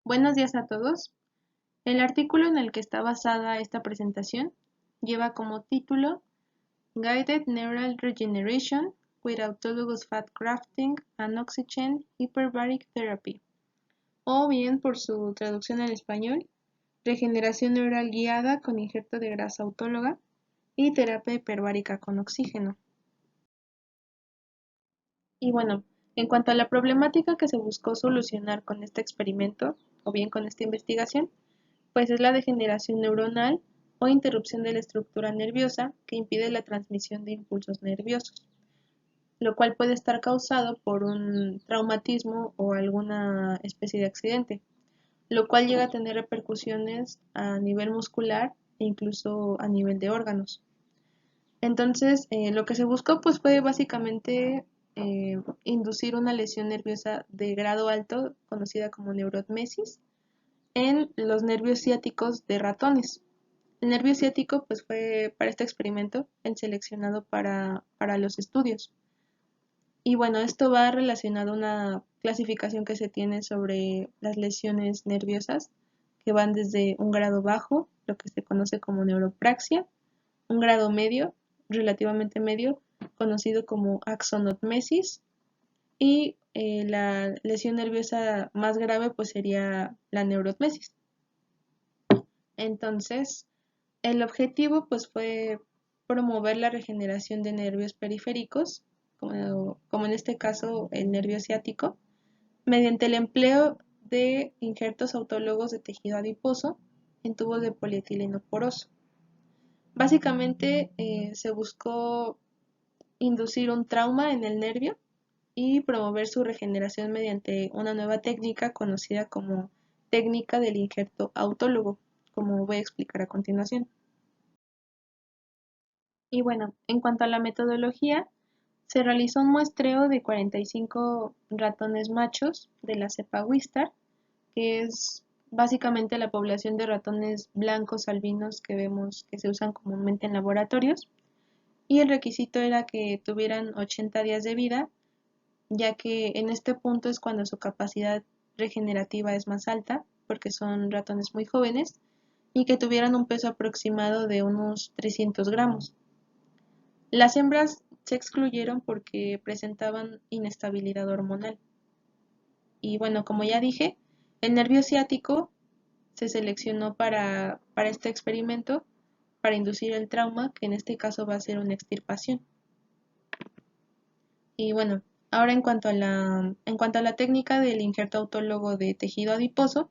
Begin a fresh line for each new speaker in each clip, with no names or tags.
Buenos días a todos. El artículo en el que está basada esta presentación lleva como título Guided Neural Regeneration with Autologous Fat Grafting and Oxygen Hyperbaric Therapy, o bien por su traducción al español, regeneración neural guiada con injerto de grasa autóloga y terapia hiperbárica con oxígeno. Y bueno, en cuanto a la problemática que se buscó solucionar con este experimento, o bien con esta investigación, pues es la degeneración neuronal o interrupción de la estructura nerviosa que impide la transmisión de impulsos nerviosos, lo cual puede estar causado por un traumatismo o alguna especie de accidente, lo cual llega a tener repercusiones a nivel muscular e incluso a nivel de órganos. Entonces, lo que se buscó pues fue básicamente inducir una lesión nerviosa de grado alto, conocida como neurotmesis, en los nervios ciáticos de ratones. El nervio ciático pues fue para este experimento el seleccionado para los estudios. Y bueno, esto va relacionado a una clasificación que se tiene sobre las lesiones nerviosas, que van desde un grado bajo, lo que se conoce como neuropraxia, un grado medio, relativamente medio, conocido como axonotmesis, y la lesión nerviosa más grave pues sería la neurotmesis. Entonces, el objetivo pues fue promover la regeneración de nervios periféricos, como en este caso el nervio ciático, mediante el empleo de injertos autólogos de tejido adiposo en tubos de polietileno poroso. Básicamente se buscó inducir un trauma en el nervio y promover su regeneración mediante una nueva técnica conocida como técnica del injerto autólogo, como voy a explicar a continuación. Y bueno, en cuanto a la metodología, se realizó un muestreo de 45 ratones machos de la cepa Wistar, que es básicamente la población de ratones blancos albinos que vemos que se usan comúnmente en laboratorios, y el requisito era que tuvieran 80 días de vida, ya que en este punto es cuando su capacidad regenerativa es más alta, porque son ratones muy jóvenes, y que tuvieran un peso aproximado de unos 300 gramos. Las hembras se excluyeron porque presentaban inestabilidad hormonal. Y bueno, como ya dije, el nervio ciático se seleccionó para este experimento para inducir el trauma, que en este caso va a ser una extirpación. Y bueno, ahora en cuanto a la técnica del injerto autólogo de tejido adiposo,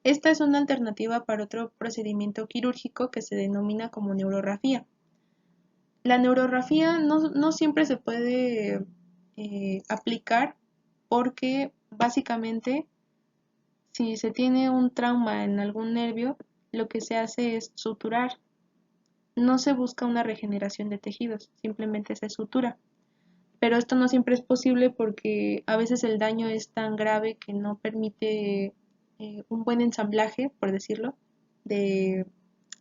esta es una alternativa para otro procedimiento quirúrgico que se denomina como neurorrafía. La neurorrafía no siempre se puede aplicar porque básicamente si se tiene un trauma en algún nervio, lo que se hace es suturar. No se busca una regeneración de tejidos, simplemente se sutura. Pero esto no siempre es posible porque a veces el daño es tan grave que no permite un buen ensamblaje, por decirlo, de,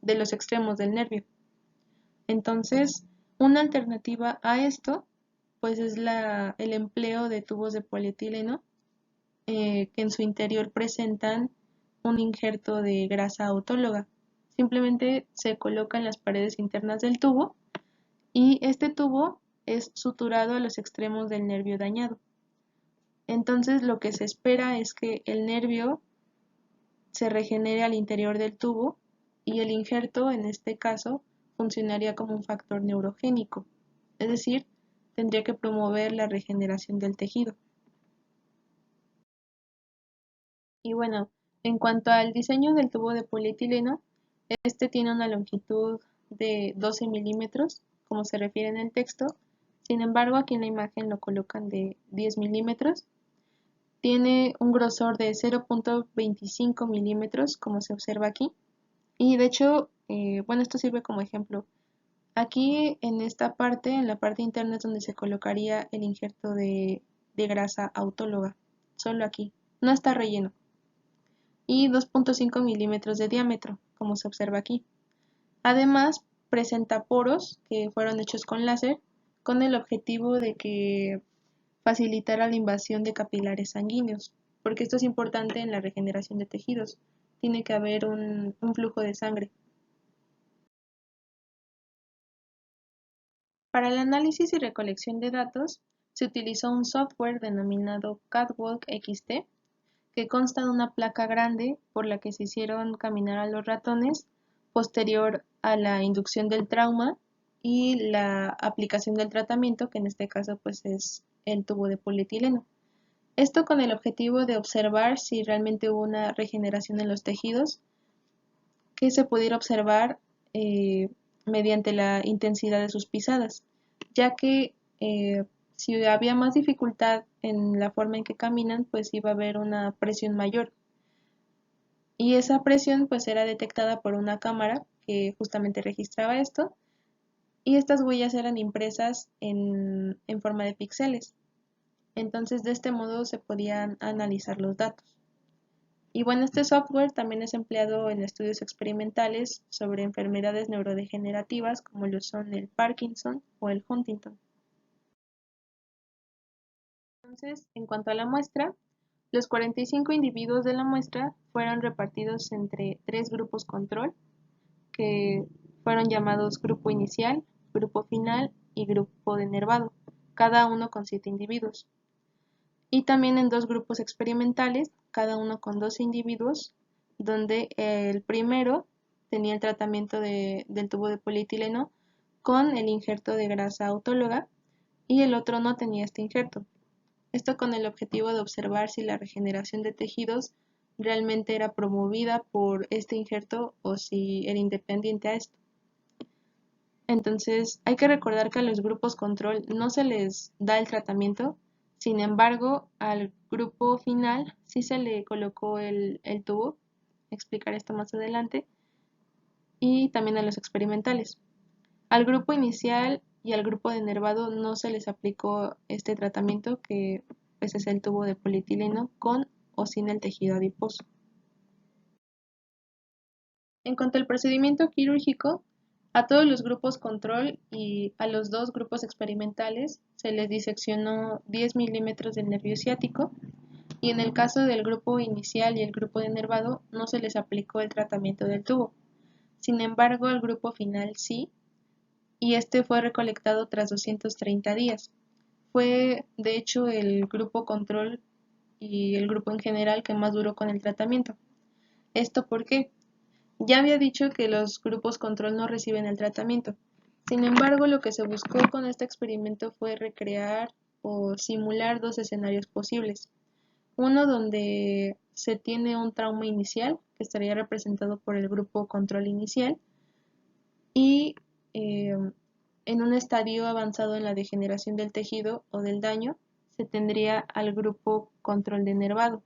de los extremos del nervio. Entonces, una alternativa a esto, pues es el empleo de tubos de polietileno que en su interior presentan un injerto de grasa autóloga. Simplemente se coloca en las paredes internas del tubo y este tubo es suturado a los extremos del nervio dañado. Entonces lo que se espera es que el nervio se regenere al interior del tubo y el injerto, en este caso, funcionaría como un factor neurogénico, es decir, tendría que promover la regeneración del tejido. Y bueno, en cuanto al diseño del tubo de polietileno, este tiene una longitud de 12 milímetros, como se refiere en el texto. Sin embargo, aquí en la imagen lo colocan de 10 milímetros. Tiene un grosor de 0.25 milímetros, como se observa aquí. Y de hecho, bueno, esto sirve como ejemplo. Aquí en esta parte, en la parte interna es donde se colocaría el injerto de grasa autóloga. Solo aquí. No está relleno. Y 2.5 milímetros de diámetro, como se observa aquí. Además, presenta poros que fueron hechos con láser con el objetivo de que facilitara la invasión de capilares sanguíneos. porque esto es importante en la regeneración de tejidos. Tiene que haber un flujo de sangre. Para el análisis y recolección de datos, se utilizó un software denominado Catwalk XT, que consta de una placa grande por la que se hicieron caminar a los ratones posterior a la inducción del trauma y la aplicación del tratamiento, que en este caso pues es el tubo de polietileno. Esto con el objetivo de observar si realmente hubo una regeneración en los tejidos, que se pudiera observar mediante la intensidad de sus pisadas, ya que si había más dificultad en la forma en que caminan, pues iba a haber una presión mayor. Y esa presión pues era detectada por una cámara que justamente registraba esto, y estas huellas eran impresas en forma de píxeles. Entonces de este modo se podían analizar los datos. Y bueno, este software también es empleado en estudios experimentales sobre enfermedades neurodegenerativas como lo son el Parkinson o el Huntington. Entonces, en cuanto a la muestra, los 45 individuos de la muestra fueron repartidos entre 3 grupos control, que fueron llamados grupo inicial, grupo final y grupo denervado, cada uno con 7 individuos. Y también en 2 grupos experimentales, cada uno con 12 individuos, donde el primero tenía el tratamiento del tubo de polietileno con el injerto de grasa autóloga y el otro no tenía este injerto. Esto con el objetivo de observar si la regeneración de tejidos realmente era promovida por este injerto o si era independiente a esto. Entonces, hay que recordar que a los grupos control no se les da el tratamiento, sin embargo, al grupo final sí se le colocó el tubo, explicar esto más adelante, y también a los experimentales. Al grupo inicial y al grupo denervado no se les aplicó este tratamiento, que pues es el tubo de polietileno con o sin el tejido adiposo. En cuanto al procedimiento quirúrgico, a todos los grupos control y a los 2 grupos experimentales se les diseccionó 10 milímetros del nervio ciático, y en el caso del grupo inicial y el grupo denervado no se les aplicó el tratamiento del tubo. Sin embargo, al grupo final sí, y este fue recolectado tras 230 días. Fue, de hecho, el grupo control y el grupo en general que más duró con el tratamiento. ¿Esto por qué? Ya había dicho que los grupos control no reciben el tratamiento. Sin embargo, lo que se buscó con este experimento fue recrear o simular 2 escenarios posibles. Uno donde se tiene un trauma inicial, que estaría representado por el grupo control inicial, y en un estadio avanzado en la degeneración del tejido o del daño, se tendría al grupo control denervado,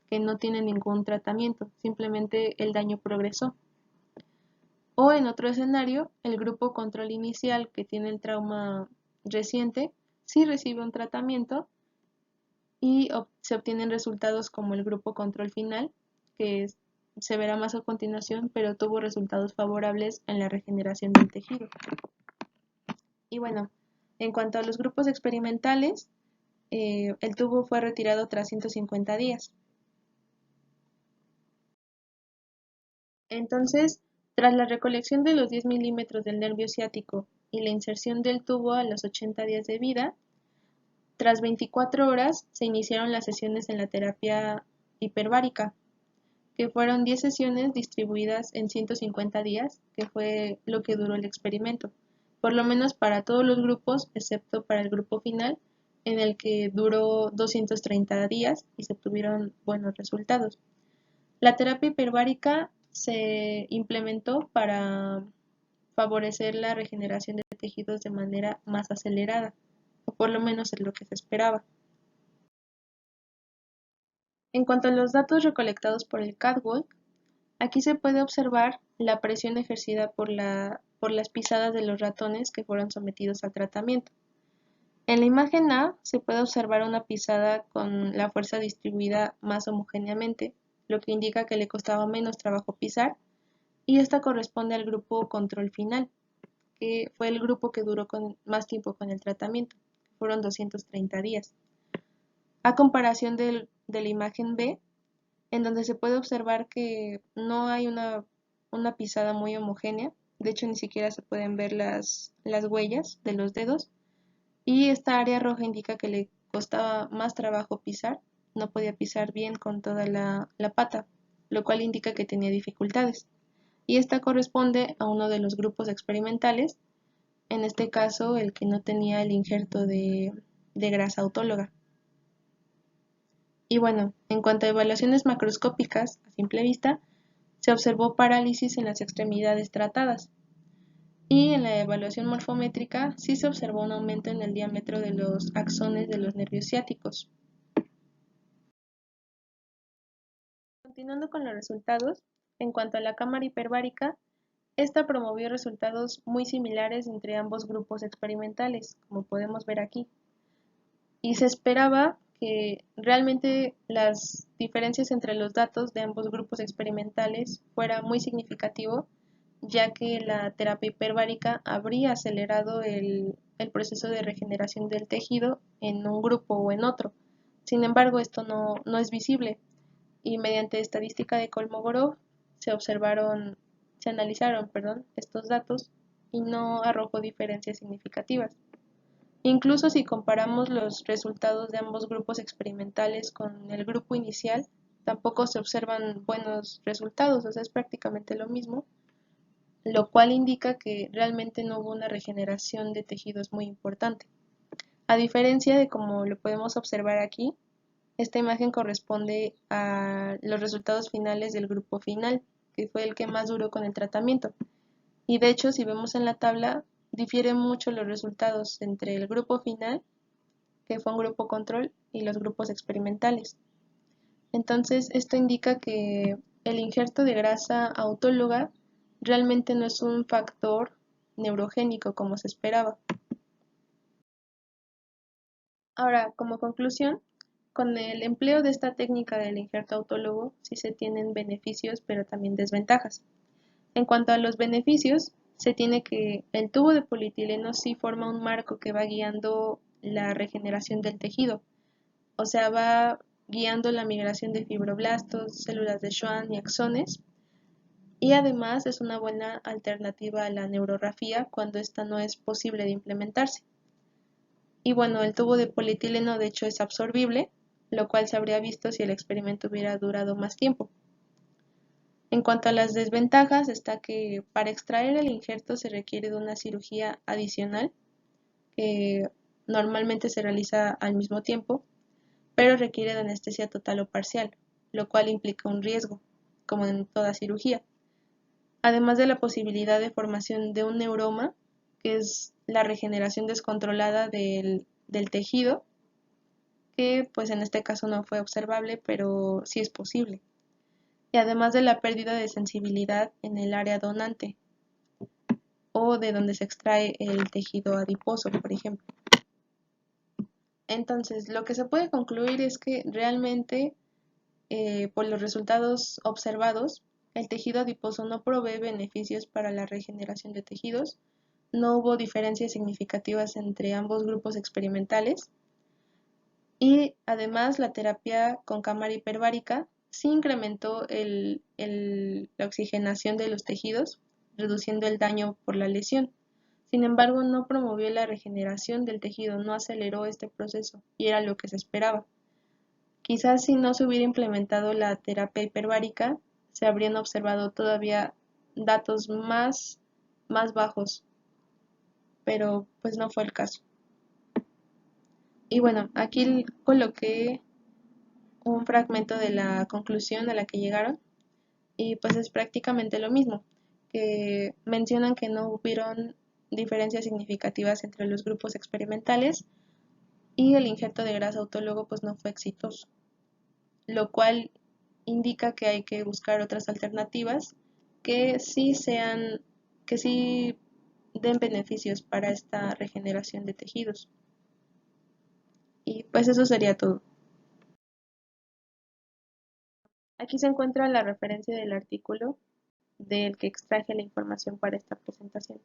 que no tiene ningún tratamiento, simplemente el daño progresó. O en otro escenario, el grupo control inicial, que tiene el trauma reciente, sí recibe un tratamiento y se obtienen resultados como el grupo control final, que se verá más a continuación, pero tuvo resultados favorables en la regeneración del tejido. Y bueno, en cuanto a los grupos experimentales, el tubo fue retirado tras 150 días. Entonces, tras la recolección de los 10 milímetros del nervio ciático y la inserción del tubo a los 80 días de vida, tras 24 horas se iniciaron las sesiones en la terapia hiperbárica, que fueron 10 sesiones distribuidas en 150 días, que fue lo que duró el experimento, por lo menos para todos los grupos, excepto para el grupo final, en el que duró 230 días y se obtuvieron buenos resultados. La terapia hiperbárica se implementó para favorecer la regeneración de tejidos de manera más acelerada, o por lo menos es lo que se esperaba. En cuanto a los datos recolectados por el Catwalk, aquí se puede observar la presión ejercida por las pisadas de los ratones que fueron sometidos al tratamiento. En la imagen A se puede observar una pisada con la fuerza distribuida más homogéneamente, lo que indica que le costaba menos trabajo pisar, y esta corresponde al grupo control final, que fue el grupo que duró más tiempo con el tratamiento, fueron 230 días, a comparación del de la imagen B, en donde se puede observar que no hay una pisada muy homogénea. De hecho, ni siquiera se pueden ver las huellas de los dedos. Y esta área roja indica que le costaba más trabajo pisar, no podía pisar bien con toda la pata, lo cual indica que tenía dificultades. Y esta corresponde a uno de los grupos experimentales, en este caso el que no tenía el injerto de grasa autóloga. Y bueno, en cuanto a evaluaciones macroscópicas, a simple vista, se observó parálisis en las extremidades tratadas. Y en la evaluación morfométrica sí se observó un aumento en el diámetro de los axones de los nervios ciáticos. Continuando con los resultados, en cuanto a la cámara hiperbárica, esta promovió resultados muy similares entre ambos grupos experimentales, como podemos ver aquí. Y se esperaba que realmente las diferencias entre los datos de ambos grupos experimentales fuera muy significativo, ya que la terapia hiperbárica habría acelerado el proceso de regeneración del tejido en un grupo o en otro. Sin embargo, esto no es visible y mediante estadística de Kolmogorov se analizaron, estos datos y no arrojó diferencias significativas. Incluso si comparamos los resultados de ambos grupos experimentales con el grupo inicial, tampoco se observan buenos resultados, o sea, es prácticamente lo mismo, lo cual indica que realmente no hubo una regeneración de tejidos muy importante. A diferencia de como lo podemos observar aquí, esta imagen corresponde a los resultados finales del grupo final, que fue el que más duró con el tratamiento. Y de hecho, si vemos en la tabla, difieren mucho los resultados entre el grupo final, que fue un grupo control, y los grupos experimentales. Entonces, esto indica que el injerto de grasa autóloga realmente no es un factor neurogénico como se esperaba. Ahora, como conclusión, con el empleo de esta técnica del injerto autólogo sí se tienen beneficios, pero también desventajas. En cuanto a los beneficios, se tiene que el tubo de polietileno sí forma un marco que va guiando la regeneración del tejido, o sea, va guiando la migración de fibroblastos, células de Schwann y axones, y además es una buena alternativa a la neurografía cuando esta no es posible de implementarse. Y bueno, el tubo de polietileno de hecho es absorbible, lo cual se habría visto si el experimento hubiera durado más tiempo. En cuanto a las desventajas, está que para extraer el injerto se requiere de una cirugía adicional, que normalmente se realiza al mismo tiempo, pero requiere de anestesia total o parcial, lo cual implica un riesgo, como en toda cirugía. Además de la posibilidad de formación de un neuroma, que es la regeneración descontrolada del tejido, que pues en este caso no fue observable, pero sí es posible. Y además de la pérdida de sensibilidad en el área donante o de donde se extrae el tejido adiposo, por ejemplo. Entonces, lo que se puede concluir es que realmente, por los resultados observados, el tejido adiposo no provee beneficios para la regeneración de tejidos, no hubo diferencias significativas entre ambos grupos experimentales y además la terapia con cámara hiperbárica sí incrementó la oxigenación de los tejidos, reduciendo el daño por la lesión. Sin embargo, no promovió la regeneración del tejido, no aceleró este proceso y era lo que se esperaba. Quizás si no se hubiera implementado la terapia hiperbárica, se habrían observado todavía datos más bajos, pero pues no fue el caso. Y bueno, aquí coloqué un fragmento de la conclusión a la que llegaron y pues es prácticamente lo mismo, que mencionan que no hubieron diferencias significativas entre los grupos experimentales y el injerto de grasa autólogo pues no fue exitoso, lo cual indica que hay que buscar otras alternativas que que sí den beneficios para esta regeneración de tejidos. Y pues eso sería todo. Aquí se encuentra la referencia del artículo del que extraje la información para esta presentación.